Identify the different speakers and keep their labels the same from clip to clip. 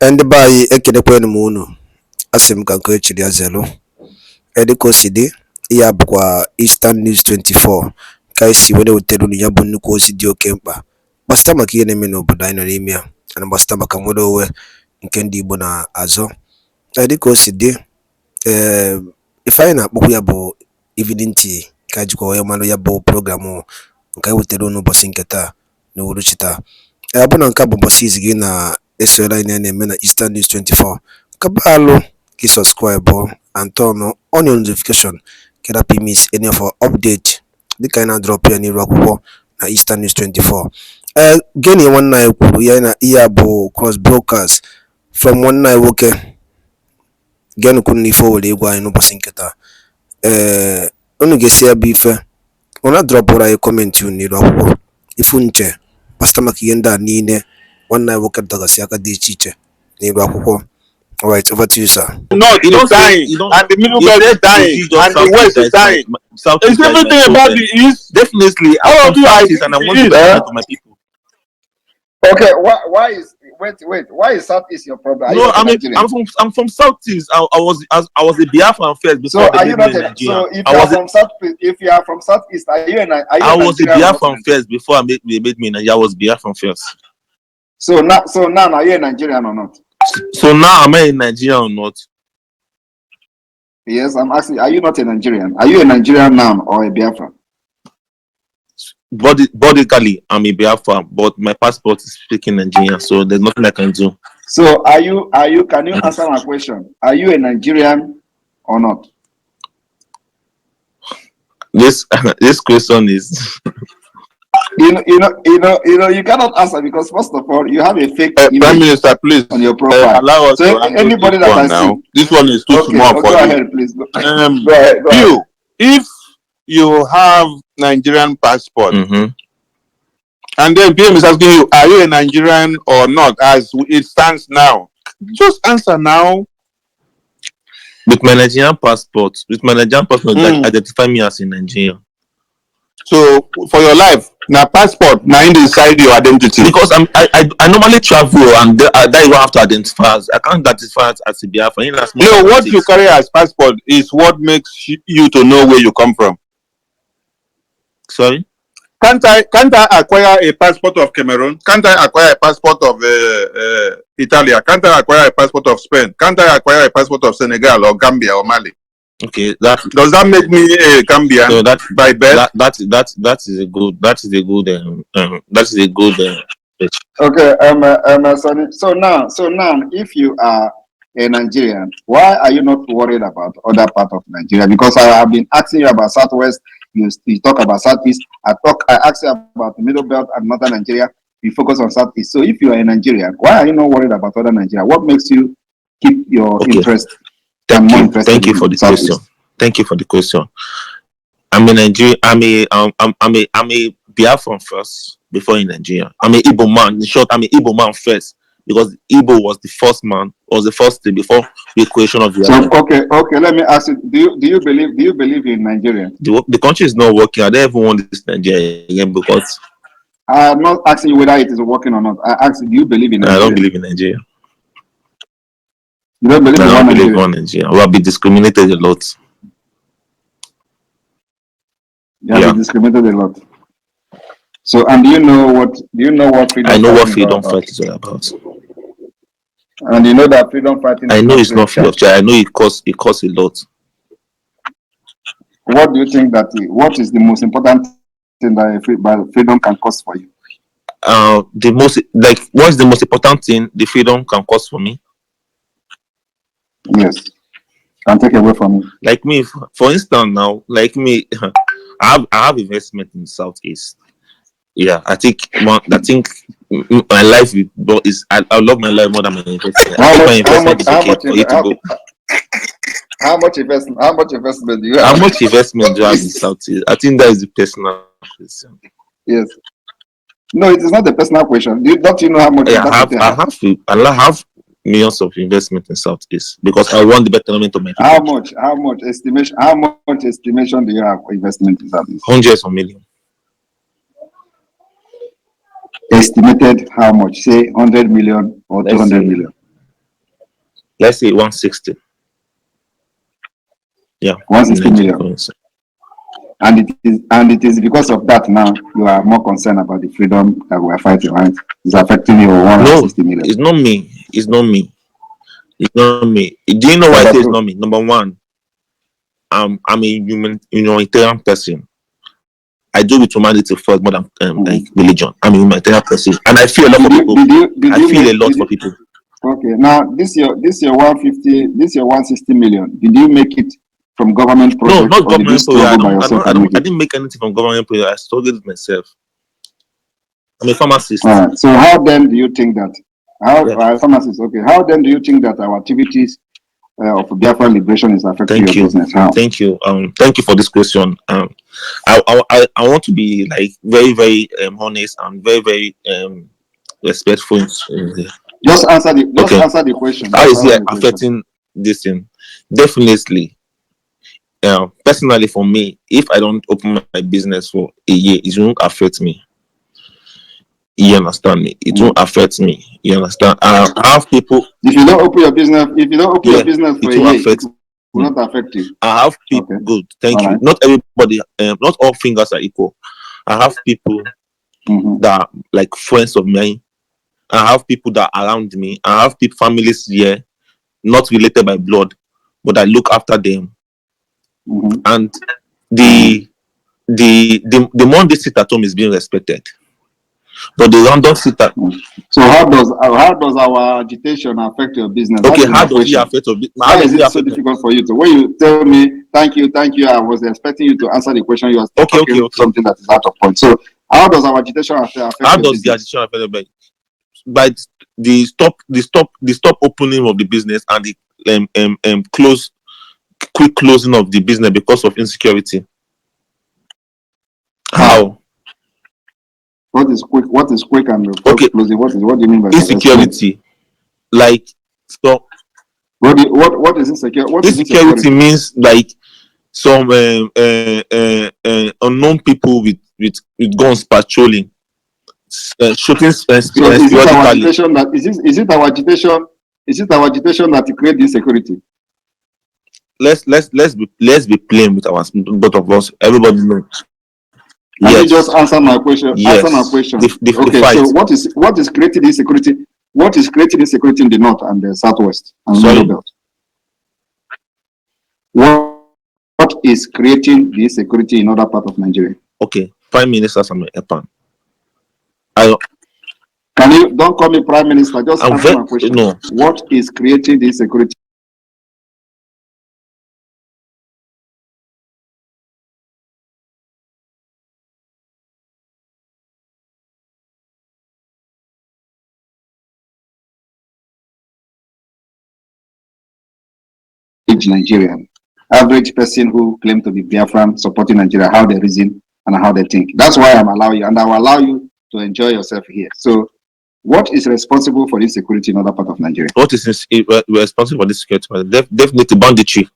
Speaker 1: Ndị be anyị ekelekwanụ m unu. Asị m ka nke echiri ya zelu. Dịka o si dị, ya bụkwa Eastern News 24 ka anyị si were wetara unu ya bụ nnukwu ozi dị oke mkpa gbasịta maka ihe na-eme n'obodo anyị nọ n'ime ya na gbasịta maka nwere onwe nke ndị Igbo na-azọ. Dịka o si dị, ife anyị na-akpọkwu ya bụ evening tea ka jikwa wee mara ya bụ programụ nke anyị wetara unu ụbọchị nke taa na uhuruchi taa. Bụ na nke bụ ụbọchị izi gị na-esoro anyị na-eme na Eastern News 24 kabalụ ka subscribe and turn on your notification ka that miss any of our update dịka anyị na-drop ya n'iru akwụkwọ na Eastern News 24. Gịnị nwanne anyị kwuru ya na ihe bụ cross brokers from nwanne anyị nwoke gịnị kwuru n'ife o were ịgwa anyị n'ụbọchị nke taa. Unu ga-esi ya bụ ife unu dropụrụ anyị kọmentị unu n'iru akwụkwọ ifu nche gbasịta maka ihe ndị a niile nwanne anyị nwoke dọgasị aka dị iche iche n'iru akwụkwọ. All right, over to you, sir.
Speaker 2: No, it's dying, and the middle belt is dying, and the west is dying. It's everything about the east.
Speaker 3: Definitely,
Speaker 2: All of you are
Speaker 3: and I want to listen to my people.
Speaker 4: Okay, why is why is Southeast your problem?
Speaker 3: No, I'm from Southeast. I was a Biafran first before.
Speaker 4: So are you not a, so if you are from Southeast, are you
Speaker 3: I was a Biafran first before they made me Nigeria. I was Biafran first.
Speaker 4: So now are you a Nigerian or not?
Speaker 3: So now am I in Nigeria or not?
Speaker 4: Yes, I'm asking. Are you not a Nigerian? Are you a Nigerian now or a Biafran?
Speaker 3: Bodily, I'm a Biafran, but my passport is speaking Nigerian, so there's nothing I can do.
Speaker 4: So are you? Can you answer my question? Are you a Nigerian or not?
Speaker 3: This question is.
Speaker 4: You cannot answer because first of all you have a fake
Speaker 2: Prime Minister, please
Speaker 4: on your profile.
Speaker 2: Allow us
Speaker 4: so
Speaker 2: to
Speaker 4: anybody that I
Speaker 2: now.
Speaker 4: see,
Speaker 2: This one is too small for
Speaker 4: go
Speaker 2: you.
Speaker 4: ahead, please. Go ahead.
Speaker 2: You, if you have Nigerian passport, and then PM is asking you, are you a Nigerian or not? As it stands now, just answer now.
Speaker 3: With my Nigerian passport, that identify me as a Nigerian.
Speaker 2: So for your life, now passport now inside your identity.
Speaker 3: Because I normally travel and that you have to identify as. I can't identify as a Biafran.
Speaker 2: No, what you carry as passport is what makes you to know where you come from.
Speaker 3: Sorry?
Speaker 2: Can't I acquire a passport of Cameroon? Can't I acquire a passport of Italy? Can't I acquire a passport of Spain? Can't I acquire a passport of Senegal or Gambia or Mali?
Speaker 3: Okay,
Speaker 2: does that make me a Gambian?
Speaker 3: So
Speaker 2: by birth?
Speaker 3: That is a good
Speaker 4: Okay, Sonny. So now, if you are a Nigerian, why are you not worried about other part of Nigeria? Because I have been asking you about Southwest. You talk about Southeast. I asked you about the Middle Belt and Northern Nigeria. You focus on Southeast. So if you are a Nigerian, why are you not worried about other Nigeria? What makes you keep your interest?
Speaker 3: Thank you for the question. Thank you for the question. I'm a Nigerian. I'm a Biafran first before in Nigeria. I'm a Igbo man. In short, I'm a Igbo man first because Igbo was the first thing before the creation of the.
Speaker 4: So, okay. Let me ask you: Do you believe in Nigeria?
Speaker 3: The country is not working. I don't even want this Nigeria again because.
Speaker 4: I'm not asking you whether it is working or not. I asked you: Do you believe in Nigeria?
Speaker 3: I don't believe in Nigeria.
Speaker 4: You don't believe
Speaker 3: in Nigeria. We have been discriminated a lot.
Speaker 4: You have been discriminated a lot. So, and do you know what freedom?
Speaker 3: I know what freedom fight is all about.
Speaker 4: And you know that freedom fighting.
Speaker 3: I know it's not free of charge. I know it costs a lot.
Speaker 4: What do you think what is the most important thing that freedom can cost for you?
Speaker 3: What is the most important thing the freedom can cost for me?
Speaker 4: Yes, can take away from you.
Speaker 3: Like me, for instance, now, like me, I have investment in Southeast. Yeah, I think my life is. I love my life more than my investment.
Speaker 4: How much investment do you have?
Speaker 3: How much investment do you have in Southeast? I think that is the personal question.
Speaker 4: Yes. No, it is not a personal question. Don't you know how much?
Speaker 3: Yeah, I have millions of investment in Southeast because I want the betterment of my people.
Speaker 4: How much estimation do you have for investment in Southeast?
Speaker 3: Hundreds of millions.
Speaker 4: Estimated how much? Say 100 million or 200 million.
Speaker 3: let's say 160. Yeah,
Speaker 4: 160 million. And it is because of that now you are more concerned about the freedom that we are fighting, right? It's affecting you 160 million.
Speaker 3: It's not me. It's not me. It's not me. Do you know why I say it's not me? Number one, I'm a humanitarian person. I do with humanity first more than like religion. I'm a humanitarian person, and I feel a lot for people. I feel a lot for people.
Speaker 4: Okay, now this year 150, this year 160 million. Did you make it from government project?
Speaker 3: No, not government project. I didn't make anything from government project. I struggled with myself. I'm a pharmacist.
Speaker 4: All right. So how then do you think that? Pharmacist? Okay. How then do you think that our activities of Biafran liberation is affecting your business? How?
Speaker 3: Thank you. Thank you for this question. I want to be like very, very honest and very, very respectful.
Speaker 4: Just answer the question.
Speaker 3: How is it affecting this thing? Definitely. Personally, for me, if I don't open my business for a year, it won't affect me. You understand me? It won't affect me. You understand? I have people.
Speaker 4: If you don't open your business, for a year, it will not affect you.
Speaker 3: I have people. Okay. Good, thank you. Right. Not everybody. Not all fingers are equal. I have people that are like friends of mine. I have people that are around me. I have people, families here, not related by blood, but I look after them. And the more they sit at home is being respected. But the random sitter.
Speaker 4: So how does our agitation affect your business?
Speaker 3: Okay, how does it affect your business?
Speaker 4: Why is it so difficult for you to? When you tell me thank you, I was expecting you to answer the question. You are talking something that is out of point. So how does our agitation affect?
Speaker 3: How does the agitation affect your business? By the stop opening of the business and the quick closing of the business because of insecurity. How?
Speaker 4: What is quick and closing? What do you mean by
Speaker 3: insecurity? Like stop.
Speaker 4: What is insecurity?
Speaker 3: Insecurity means like some unknown people with guns patrolling, shooting.
Speaker 4: So is it our agitation that is it our agitation? Is it our agitation that creates insecurity?
Speaker 3: Let's be plain with our both of us. Everybody knows.
Speaker 4: Can you just answer my question?
Speaker 3: Yes.
Speaker 4: Answer my question.
Speaker 3: Okay.
Speaker 4: So what is creating insecurity? What is creating insecurity in the north and the southwest and the belt? What is creating the insecurity in other part of Nigeria?
Speaker 3: Okay, Prime Minister Samuel Epan.
Speaker 4: Can you don't call me Prime Minister? Just answer my question.
Speaker 3: No.
Speaker 4: What is creating the insecurity? Nigerian, average person who claim to be Biafran supporting Nigeria, how they reason and how they think. That's why I'm allowing you, and I will allow you to enjoy yourself here. So, what is responsible for this security in other part of Nigeria?
Speaker 3: What is responsible for this security? Definitely banditry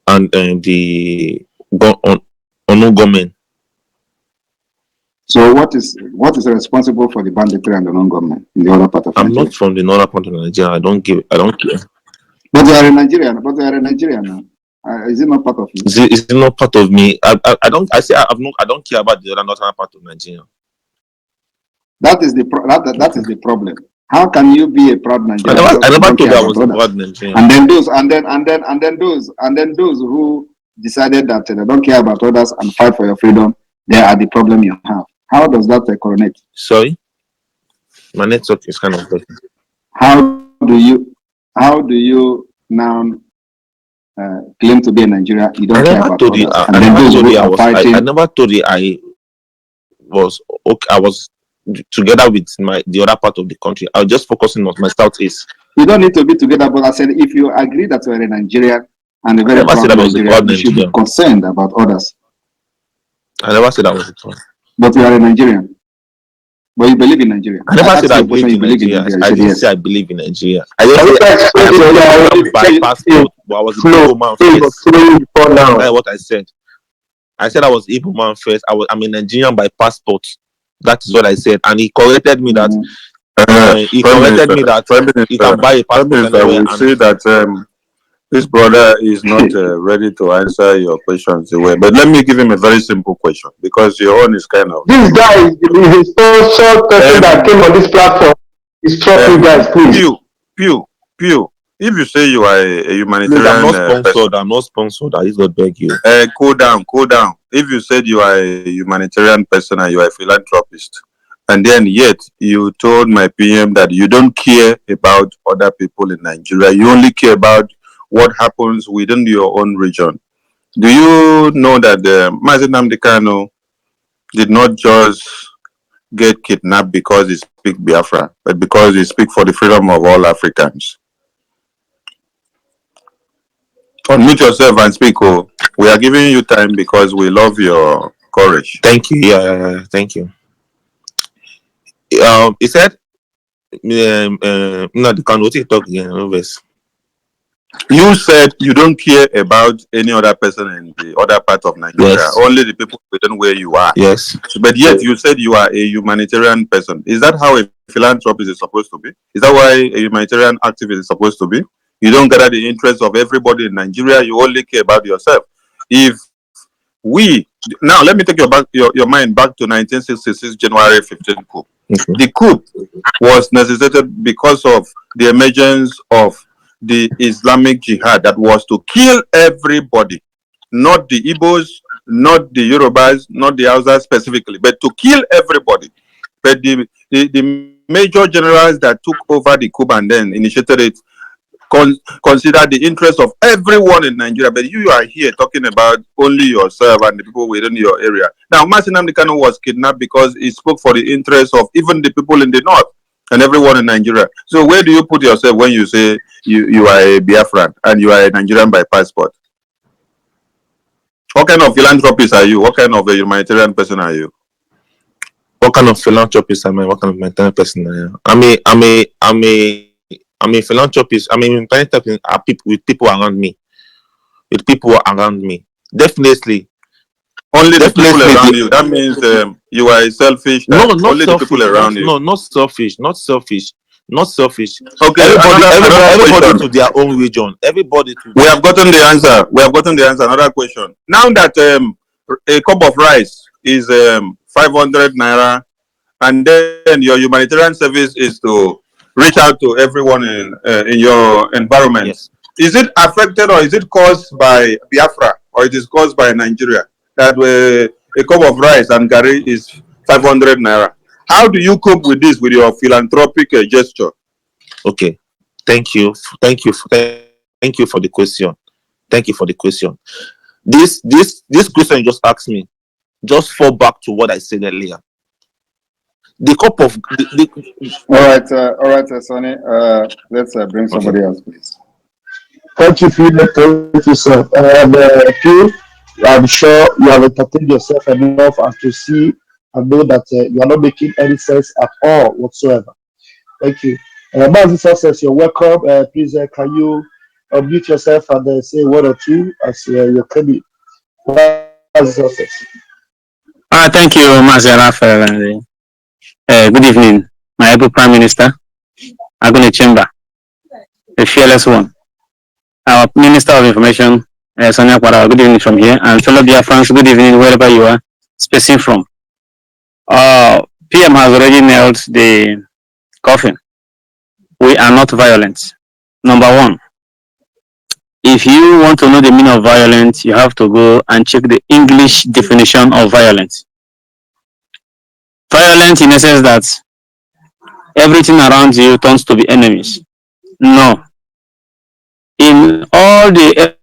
Speaker 3: and the unknown government.
Speaker 4: So, what is responsible for the banditry and the unknown government in the other part of Nigeria?
Speaker 3: I'm not from the northern part of Nigeria. I don't care.
Speaker 4: But you are in Nigeria. Now. Is it not part of you?
Speaker 3: Is it not part of me? I don't care about the other northern part of Nigeria.
Speaker 4: That is the problem. How can you be a proud Nigerian?
Speaker 3: I never told you I was a proud Nigerian.
Speaker 4: And then those who decided that they don't care about others and fight for your freedom, they are the problem you have. How does that correlate?
Speaker 3: Sorry, my network is kind of broken.
Speaker 4: How do you now claim to be a Nigerian? You don't care about others.
Speaker 3: I never told you I was okay. I was together with the other part of the country. I was just focusing on my southeast.
Speaker 4: You don't need to be together, but I said if you agree that you are a Nigerian and a very proud Nigerian, you should be concerned about others.
Speaker 3: I never said I was a proud.
Speaker 4: But you are a Nigerian. But you believe in Nigeria.
Speaker 3: I never said I believe in Nigeria. I didn't say I believe in Nigeria. I didn't say I by passport, but I was a Igbo man first. That's what I said. I said I was Igbo man first. I'm a Nigerian by passport. That is what I said. And he corrected me that He corrected me that he can buy a passport anywhere.
Speaker 2: We see that this brother is not ready to answer your questions the way. But let me give him a very simple question because your own is kind of.
Speaker 5: This guy is so short person that came on this platform. He's you guys, please.
Speaker 2: Pew. If you say you are a humanitarian
Speaker 3: Please, I'm not sponsored.
Speaker 2: person,
Speaker 3: I'm not sponsored. I just beg you.
Speaker 2: Cool down. If you said you are a humanitarian person and you are a philanthropist, and then yet you told my PM that you don't care about other people in Nigeria, you only care about what happens within your own region. Do you know that Mazen Nnamdi Kanu did not just get kidnapped because he speaks Biafra, but because he speaks for the freedom of all Africans? Unmute yourself and speak. Oh, we are giving you time because we love your courage.
Speaker 3: Thank you. Yeah, thank you. He said, no, the can what you talk again, obvious.
Speaker 2: You said you don't care about any other person in the other part of Nigeria,
Speaker 3: Yes.
Speaker 2: only the people within where you are.
Speaker 3: Yes.
Speaker 2: But yet you said you are a humanitarian person. Is that how a philanthropist is supposed to be? Is that why a humanitarian activist is supposed to be? You don't gather the interests of everybody in Nigeria, you only care about yourself. If we now let me take your mind back to 1966 January 15 coup. The coup was necessitated because of the emergence of the Islamic Jihad that was to kill everybody, not the Igbos, not the Yorubas, not the Hausas specifically, but to kill everybody. But the major generals that took over the coup and then initiated it consider the interest of everyone in Nigeria, but you are here talking about only yourself and the people within your area. Now, Mazi Nnamdi Kanu was kidnapped because he spoke for the interest of even the people in the north and everyone in Nigeria. So where do you put yourself when you say you are a Biafran and you are a Nigerian by passport? What kind of philanthropist are you? What kind of a humanitarian person are you?
Speaker 3: What kind of philanthropist am I? What kind of humanitarian person I am? I'm a philanthropist. I'm a humanitarian with people around me. Definitely.
Speaker 2: Only the people around you. That means you are selfish.
Speaker 3: No, not
Speaker 2: only
Speaker 3: selfish.
Speaker 2: The people around you.
Speaker 3: No, not selfish.
Speaker 2: Okay.
Speaker 3: Everybody to their own region.
Speaker 2: We have gotten the answer. Another question. Now that a cup of rice is 500 naira, and then your humanitarian service is to reach out to everyone in your environment.
Speaker 3: Yes.
Speaker 2: Is it affected or is it caused by Biafra or it is caused by Nigeria that a cup of rice and curry is 500 naira? How do you cope with this with your philanthropic gesture?
Speaker 3: Okay, thank you for the question. This question you just asked me just fall back to what I said earlier. The cup of
Speaker 4: all right, Sonny. Let's bring somebody else, please.
Speaker 5: Thank you, Peter. Thank you, sir. Phil, I'm sure you have entertained yourself enough and to see and know that you are not making any sense at all whatsoever. Thank you. Mazi Success, you're welcome. Please, can you unmute yourself and say a word or two as you're coming? Mazi Success.
Speaker 6: Thank you, Mazi Raphael. Good evening, my able Prime Minister, Agone Chamber, the fearless one. Our Minister of Information, Sonia Kwara, good evening from here. And fellow Biafrans, good evening wherever you are spacing from. PM has already nailed the coffin. We are not violent. Number one, if you want to know the meaning of violence, you have to go and check the English definition of violence. Violence in essence that everything around you turns to be enemies. No. In all the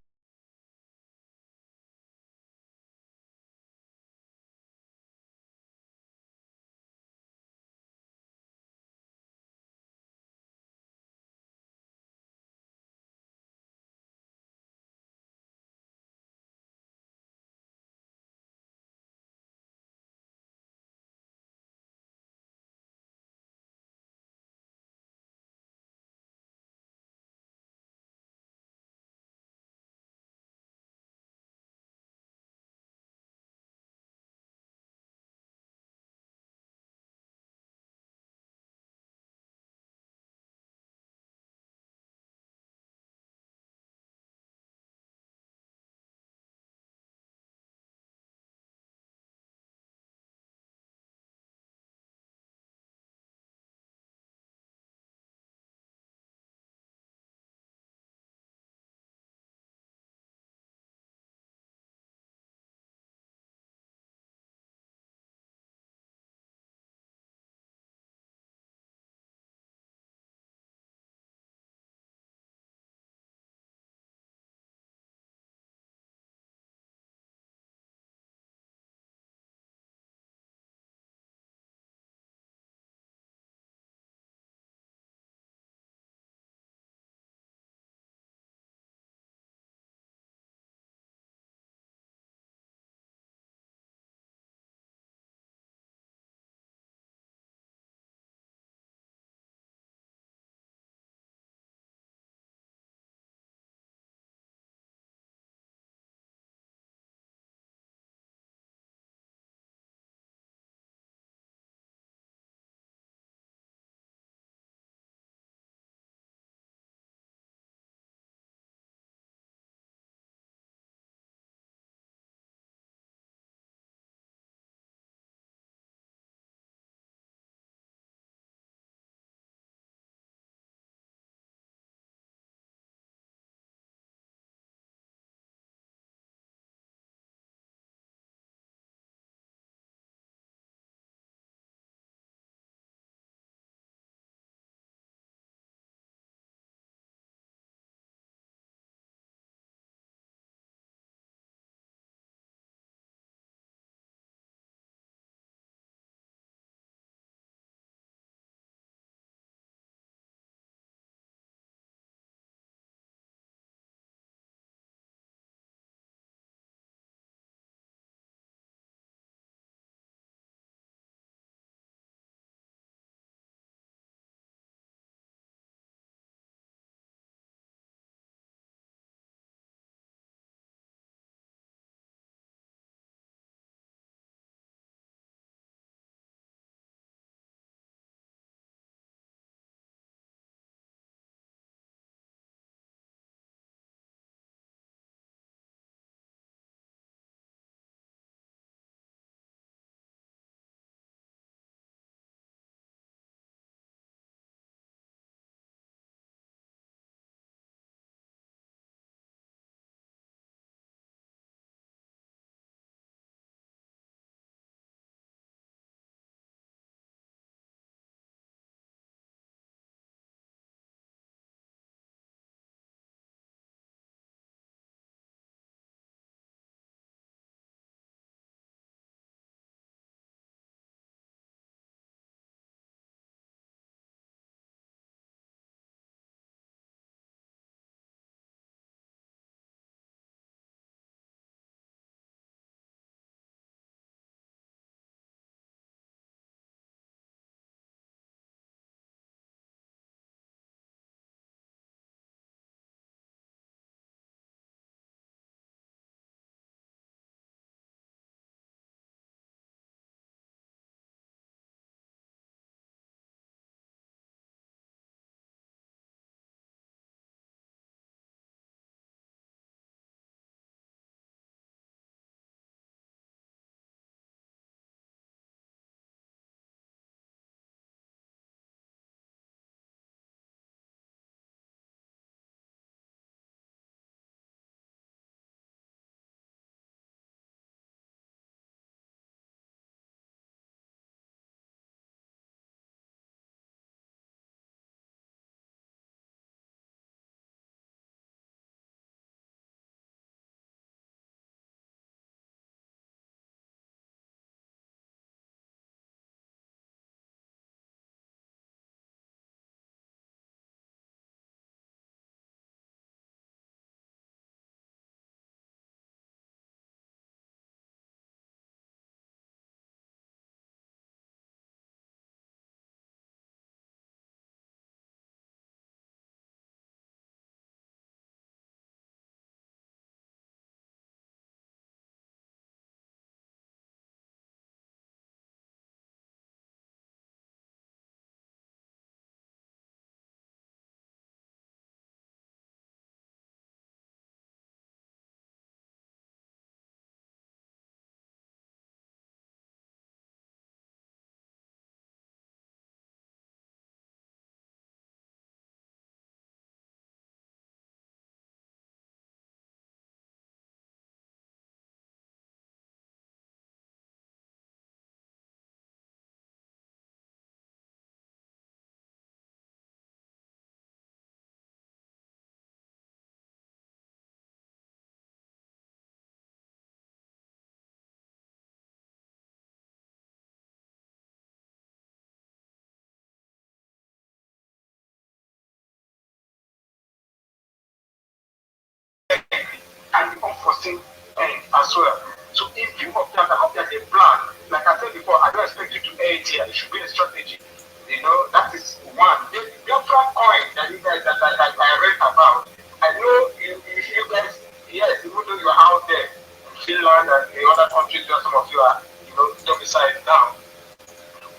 Speaker 7: thing end as well. So in view of that, I hope there's a plan. Like I said before, I don't expect you to air it here. It should be a strategy. You know, that is one. The Biafra coin that you guys that I read about. I know you guys, yes, even though you're out there in Finland and in other countries where some of you are, you know, domiciled now.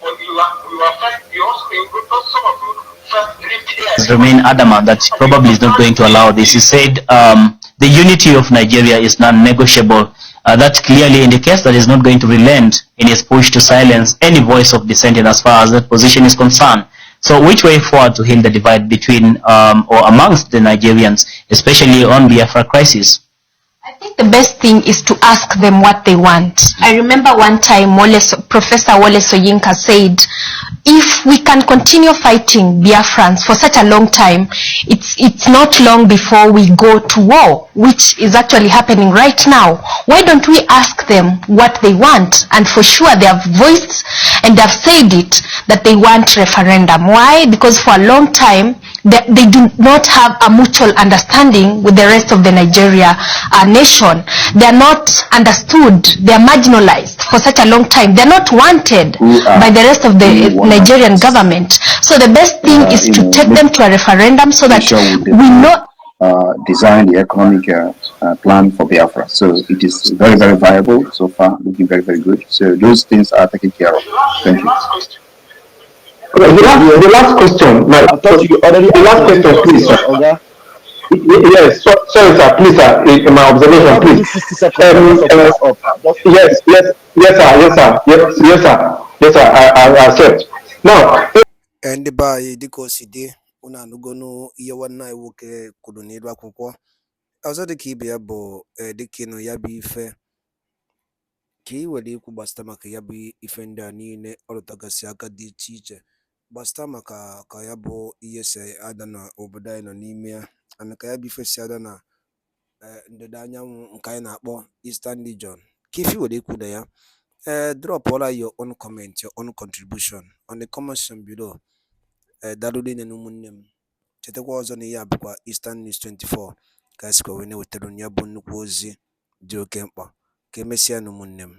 Speaker 7: But you are first, you also some of you first lived here.
Speaker 8: Remain adamant that probably is not going to allow this. He said the unity of Nigeria is non-negotiable. That clearly indicates that he's not going to relent in his push to silence any voice of dissenting as far as that position is concerned. So which way forward to heal the divide between or amongst the Nigerians, especially on Biafra crisis?
Speaker 9: I think the best thing is to ask them what they want. I remember one time Professor Wole Soyinka said, if we can continue fighting Biafrans for such a long time, it's not long before we go to war, which is actually happening right now. Why don't we ask them what they want? And for sure they have voiced and they have said it, that they want referendum. Why? Because for a long time, they do not have a mutual understanding with the rest of the Nigeria nation. They are not understood. They are marginalized for such a long time. They are not wanted by the rest of the Nigerian government. So the best thing is to take them to a referendum so that we know.
Speaker 4: Design the economic plan for Biafra. So it is very, very viable so far, looking very, very good. So those things are taken care of. Thank you.
Speaker 5: The last question. No, I thought you already. The last question, please. Okay. Yes, sorry, sir. Please, sir. In my observation, please. Yes, sir. I accept. Now.
Speaker 1: And by the cosidi, una no go no year one night work could need wakoko. Also the key be abo the kino yabi fe. Ki wadi ku bastamaka yabi ifenda nine orotagasiaka di teacher. Bastamaka kayabo yese adana obadai na nimia. And kayabi fe adana ndedanya nkaina bo Eastern Region. Kifi wadi kuda ya. Drop all your own comment, your own contribution on the comment section below. Darudi ne numunem. Chetekwa ọzọ na ihe abụkwa Eastern News 24 ka esikwa wee na-wetara onye bụ nnukwu ozi dị oke mkpa ka emesịa n'ụmụnne m.